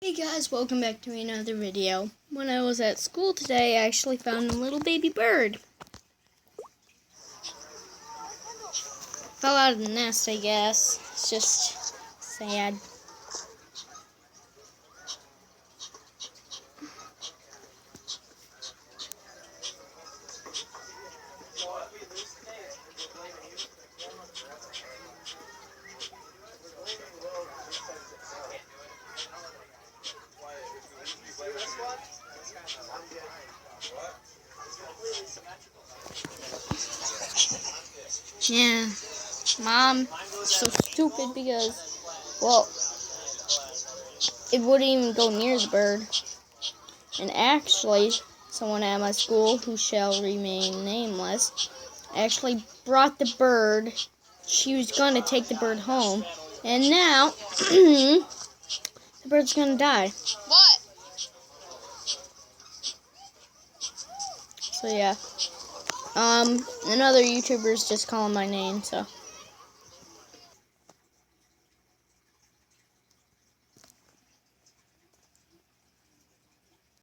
Hey guys, welcome back to another video. When I was at school today, I actually found a little baby bird. Fell out of the nest, I guess. It's just sad. Yeah, Mom, so stupid because, well, it wouldn't even go near the bird. And actually, someone at my school, who shall remain nameless, actually brought the bird. She was going to take the bird home. And now, the bird's going to die. What? So yeah. And other YouTubers just calling my name, so.